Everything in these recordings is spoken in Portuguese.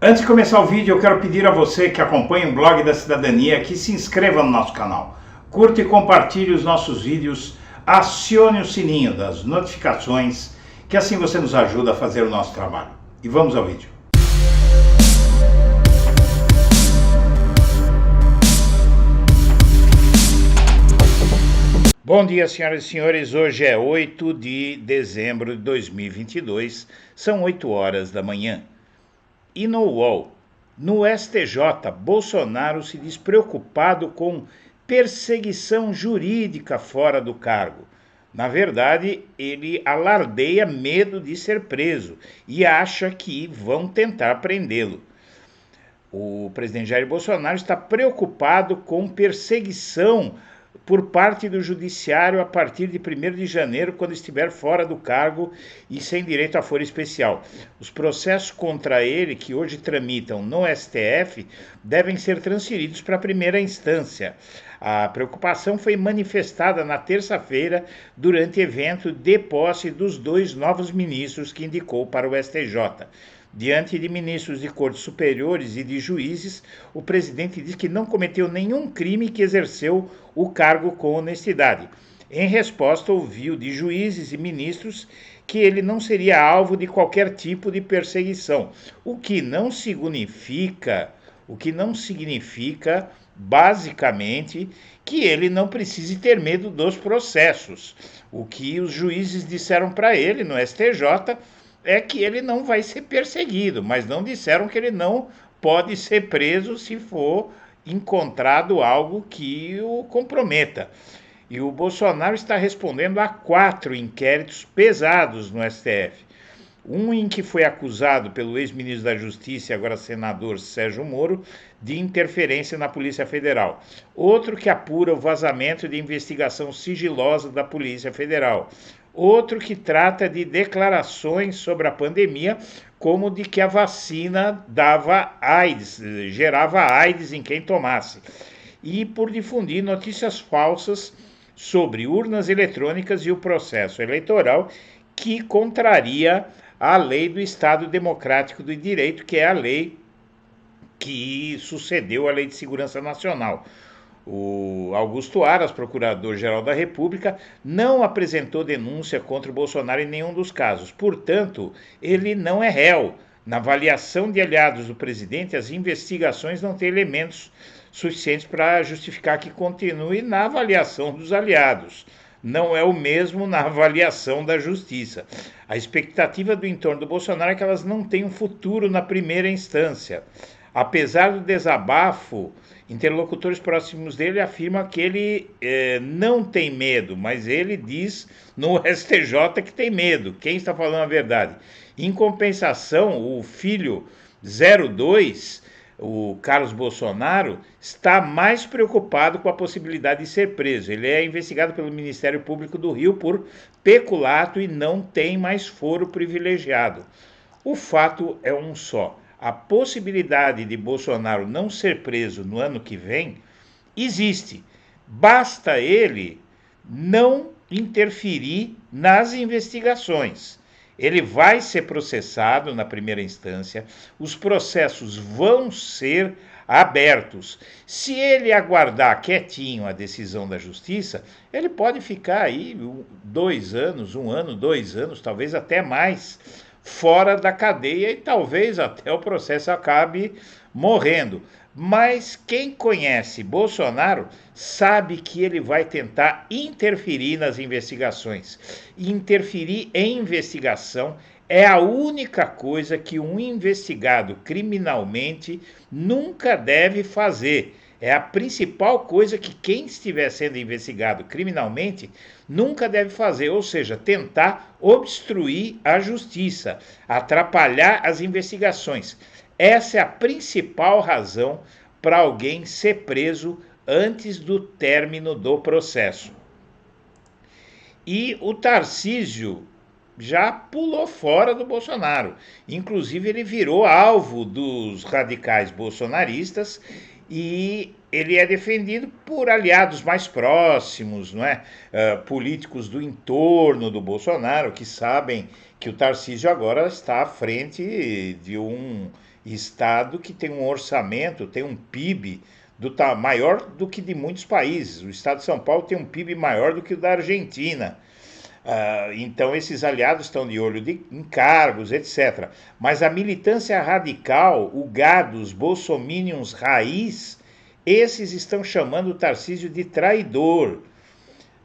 Antes de começar o vídeo, eu quero pedir a você que acompanha o Blog da Cidadania que se inscreva no nosso canal, curta e compartilhe os nossos vídeos, acione o sininho das notificações, que assim você nos ajuda a fazer o nosso trabalho. E vamos ao vídeo. Bom dia, senhoras e senhores. Hoje é 8 de dezembro de 2022, são 8 horas da manhã. E no UOL, no STJ, Bolsonaro se diz preocupado com perseguição jurídica fora do cargo. Na verdade, ele alardeia medo de ser preso e acha que vão tentar prendê-lo. O presidente Jair Bolsonaro está preocupado com perseguição por parte do judiciário a partir de 1º de janeiro, quando estiver fora do cargo e sem direito a foro especial. Os processos contra ele, que hoje tramitam no STF, devem ser transferidos para a primeira instância. A preocupação foi manifestada na terça-feira durante evento de posse dos 2 novos ministros que indicou para o STJ. Diante de ministros de cortes superiores e de juízes, o presidente diz que não cometeu nenhum crime e que exerceu o cargo com honestidade. Em resposta, ouviu de juízes e ministros que ele não seria alvo de qualquer tipo de perseguição, o que não significa, basicamente, que ele não precise ter medo dos processos. O que os juízes disseram para ele no STJ é que ele não vai ser perseguido, mas não disseram que ele não pode ser preso se for encontrado algo que o comprometa. E o Bolsonaro está respondendo a 4 inquéritos pesados no STF. Um em que foi acusado pelo ex-ministro da Justiça e agora senador Sérgio Moro de interferência na Polícia Federal. Outro que apura o vazamento de investigação sigilosa da Polícia Federal. Outro que trata de declarações sobre a pandemia, como de que a vacina dava AIDS, gerava AIDS em quem tomasse. E por difundir notícias falsas sobre urnas eletrônicas e o processo eleitoral, que contraria a lei do Estado Democrático do Direito, que é a lei que sucedeu à Lei de Segurança Nacional. O Augusto Aras, procurador-geral da República, não apresentou denúncia contra o Bolsonaro em nenhum dos casos. Portanto, ele não é réu. Na avaliação de aliados do presidente, as investigações não têm elementos suficientes para justificar que continue na avaliação dos aliados. Não é o mesmo na avaliação da justiça. A expectativa do entorno do Bolsonaro é que elas não tenham futuro na primeira instância. Apesar do desabafo, interlocutores próximos dele afirmam que ele não tem medo, mas ele diz no STJ que tem medo. Quem está falando a verdade? Em compensação, o filho 02, o Carlos Bolsonaro, está mais preocupado com a possibilidade de ser preso. Ele é investigado pelo Ministério Público do Rio por peculato e não tem mais foro privilegiado. O fato é um só. A possibilidade de Bolsonaro não ser preso no ano que vem existe. Basta ele não interferir nas investigações. Ele vai ser processado na primeira instância, os processos vão ser abertos. Se ele aguardar quietinho a decisão da justiça, ele pode ficar aí 2 anos, 1 ano, 2 anos, talvez até mais, fora da cadeia e talvez até o processo acabe morrendo. Mas quem conhece Bolsonaro sabe que ele vai tentar interferir nas investigações. Interferir em investigação é a única coisa que um investigado criminalmente nunca deve fazer. É a principal coisa que quem estiver sendo investigado criminalmente nunca deve fazer, ou seja, tentar obstruir a justiça, atrapalhar as investigações. Essa é a principal razão para alguém ser preso antes do término do processo. E o Tarcísio já pulou fora do Bolsonaro. Inclusive, ele virou alvo dos radicais bolsonaristas e ele é defendido por aliados mais próximos, não é? Políticos do entorno do Bolsonaro, que sabem que o Tarcísio agora está à frente de um Estado que tem um orçamento, tem um PIB maior do que de muitos países. O estado de São Paulo tem um PIB maior do que o da Argentina. Então esses aliados estão de olho em cargos, etc. Mas a militância radical, o gado, os bolsominions raiz, esses estão chamando o Tarcísio de traidor.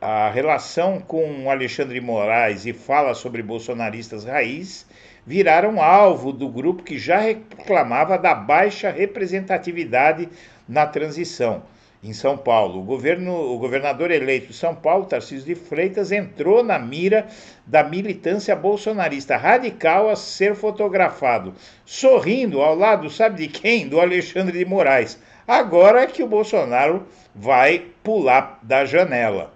A relação com o Alexandre de Moraes e fala sobre bolsonaristas raiz viraram alvo do grupo que já reclamava da baixa representatividade na transição em São Paulo. O governador eleito de São Paulo, Tarcísio de Freitas, entrou na mira da militância bolsonarista radical a ser fotografado, sorrindo ao lado, sabe de quem? Do Alexandre de Moraes. Agora é que o Bolsonaro vai pular da janela.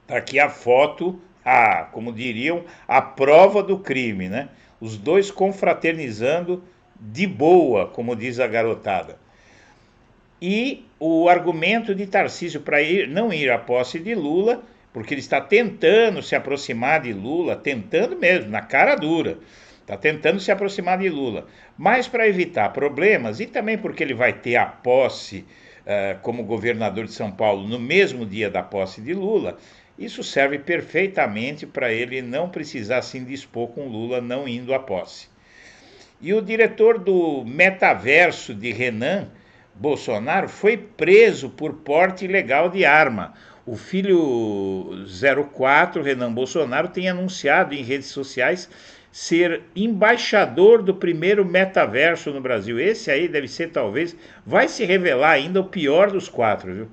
Está aqui a foto, como diriam, a prova do crime, né? Os dois confraternizando de boa, como diz a garotada. E o argumento de Tarcísio para não ir à posse de Lula, porque ele está tentando se aproximar de Lula, tentando mesmo, na cara dura, está tentando se aproximar de Lula, mas para evitar problemas e também porque ele vai ter a posse como governador de São Paulo no mesmo dia da posse de Lula, isso serve perfeitamente para ele não precisar se indispor com Lula não indo à posse. E o diretor do metaverso de Renan Bolsonaro foi preso por porte ilegal de arma. O filho 04, Renan Bolsonaro, tem anunciado em redes sociais ser embaixador do primeiro metaverso no Brasil. Esse aí deve ser, talvez, vai se revelar ainda o pior dos quatro, viu?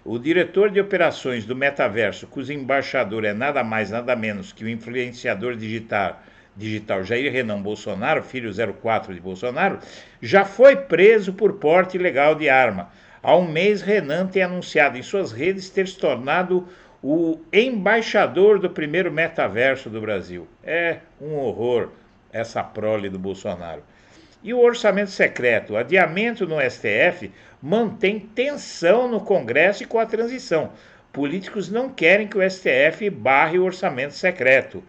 O diretor de operações do metaverso, cujo embaixador é nada mais, nada menos que o influenciador digital Jair Renan Bolsonaro, filho 04 de Bolsonaro, já foi preso por porte ilegal de arma. Há um mês, Renan tem anunciado em suas redes ter se tornado o embaixador do primeiro metaverso do Brasil. É um horror essa prole do Bolsonaro. E o orçamento secreto, o adiamento no STF, mantém tensão no Congresso e com a transição. Políticos não querem que o STF barre o orçamento secreto.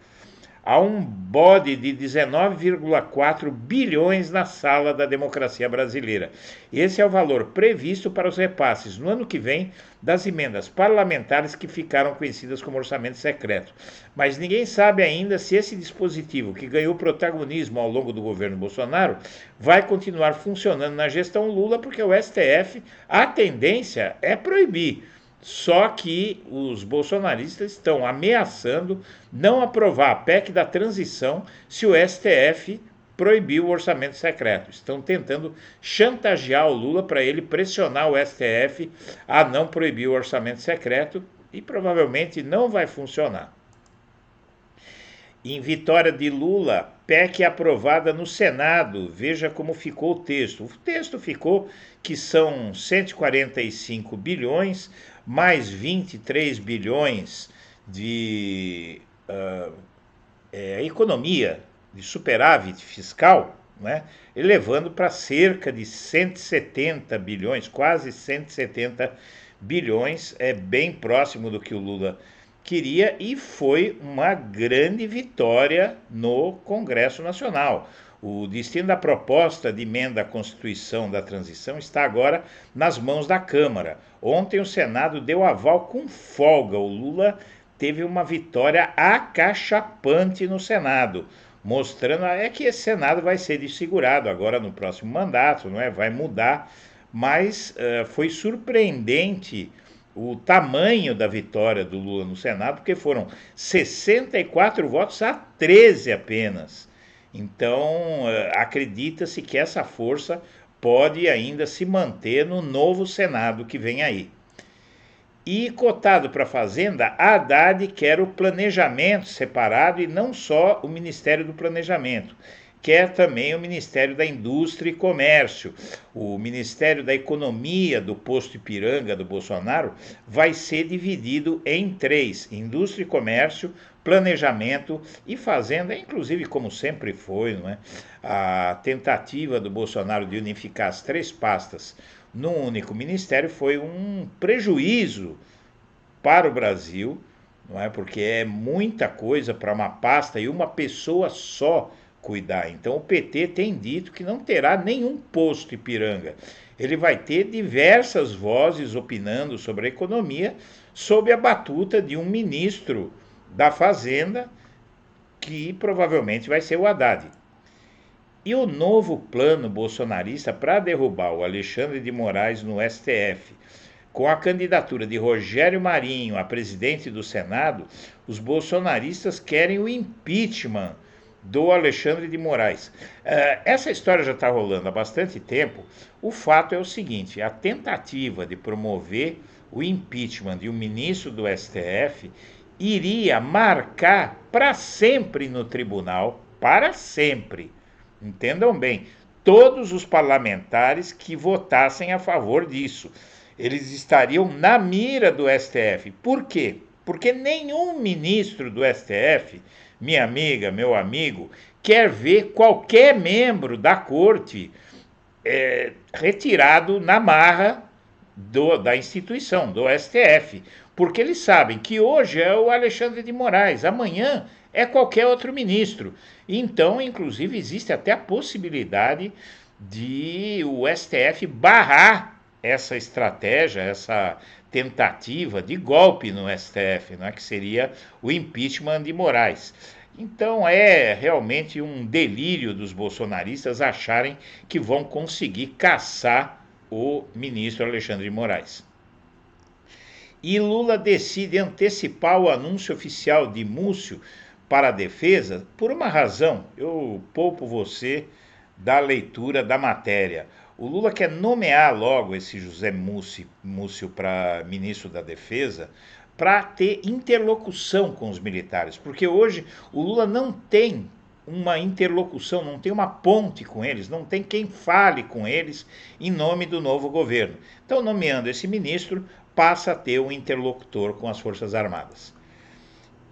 Há um bode de 19,4 bilhões na sala da democracia brasileira. Esse é o valor previsto para os repasses no ano que vem das emendas parlamentares que ficaram conhecidas como orçamento secreto. Mas ninguém sabe ainda se esse dispositivo, que ganhou protagonismo ao longo do governo Bolsonaro, vai continuar funcionando na gestão Lula, porque o STF, a tendência é proibir. Só que os bolsonaristas estão ameaçando não aprovar a PEC da transição se o STF proibir o orçamento secreto. Estão tentando chantagear o Lula para ele pressionar o STF a não proibir o orçamento secreto e provavelmente não vai funcionar. Em vitória de Lula, PEC aprovada no Senado. Veja como ficou o texto. O texto ficou que são 145 bilhões mais 23 bilhões de economia, de superávit fiscal, né, elevando para cerca de 170 bilhões, quase 170 bilhões, é bem próximo do que o Lula queria e foi uma grande vitória no Congresso Nacional. O destino da proposta de emenda à Constituição da transição está agora nas mãos da Câmara. Ontem o Senado deu aval com folga. O Lula teve uma vitória acachapante no Senado, mostrando que esse Senado vai ser desfigurado agora no próximo mandato, não é? Vai mudar, mas foi surpreendente o tamanho da vitória do Lula no Senado, porque foram 64 votos a 13 apenas. Então, acredita-se que essa força pode ainda se manter no novo Senado que vem aí. E cotado para a Fazenda, Haddad quer o planejamento separado e não só o Ministério do Planejamento. Quer também o Ministério da Indústria e Comércio. O Ministério da Economia do posto Ipiranga do Bolsonaro vai ser dividido em 3: Indústria e Comércio, Planejamento e Fazenda, inclusive como sempre foi, não é? A tentativa do Bolsonaro de unificar as 3 pastas num único ministério foi um prejuízo para o Brasil, não é? Porque é muita coisa para uma pasta e uma pessoa só cuidar. Então o PT tem dito que não terá nenhum posto Ipiranga. Ele vai ter diversas vozes opinando sobre a economia, sob a batuta de um ministro da Fazenda, que provavelmente vai ser o Haddad. E o novo plano bolsonarista para derrubar o Alexandre de Moraes no STF, com a candidatura de Rogério Marinho a presidente do Senado, os bolsonaristas querem o impeachment do Alexandre de Moraes. Essa história já está rolando há bastante tempo. O fato é o seguinte: a tentativa de promover o impeachment de um ministro do STF iria marcar para sempre no tribunal, para sempre, entendam bem, todos os parlamentares que votassem a favor disso. Eles estariam na mira do STF. Por quê? Porque nenhum ministro do STF, minha amiga, meu amigo, quer ver qualquer membro da corte retirado na marra da instituição, do STF. Porque eles sabem que hoje é o Alexandre de Moraes, amanhã é qualquer outro ministro. Então, inclusive, existe até a possibilidade de o STF barrar essa estratégia, essa tentativa de golpe no STF, né, que seria o impeachment de Moraes. Então é realmente um delírio dos bolsonaristas acharem que vão conseguir caçar o ministro Alexandre de Moraes. E Lula decide antecipar o anúncio oficial de Múcio para a defesa por uma razão. Eu poupo você da leitura da matéria. O Lula quer nomear logo esse José Múcio para ministro da Defesa para ter interlocução com os militares, porque hoje o Lula não tem uma interlocução, não tem uma ponte com eles, não tem quem fale com eles em nome do novo governo. Então, nomeando esse ministro, passa a ter um interlocutor com as Forças Armadas.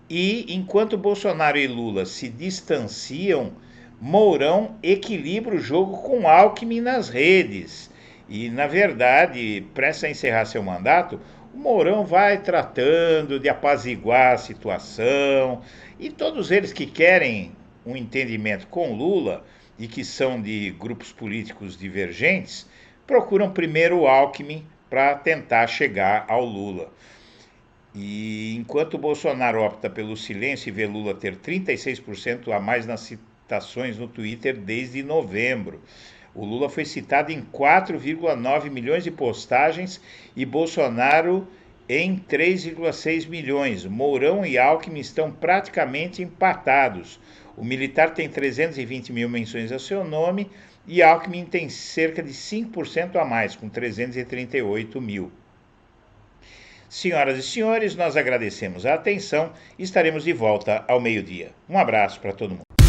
E enquanto Bolsonaro e Lula se distanciam, Mourão equilibra o jogo com Alckmin nas redes. E, na verdade, prestes a encerrar seu mandato, o Mourão vai tratando de apaziguar a situação. E todos eles que querem um entendimento com Lula e que são de grupos políticos divergentes, procuram primeiro o Alckmin para tentar chegar ao Lula. E enquanto o Bolsonaro opta pelo silêncio e vê Lula ter 36% a mais nas citações no Twitter desde novembro. O Lula foi citado em 4,9 milhões de postagens e Bolsonaro em 3,6 milhões. Mourão e Alckmin estão praticamente empatados. O militar tem 320 mil menções a seu nome e Alckmin tem cerca de 5% a mais, com 338 mil. Senhoras e senhores, nós agradecemos a atenção e estaremos de volta ao meio-dia. Um abraço para todo mundo.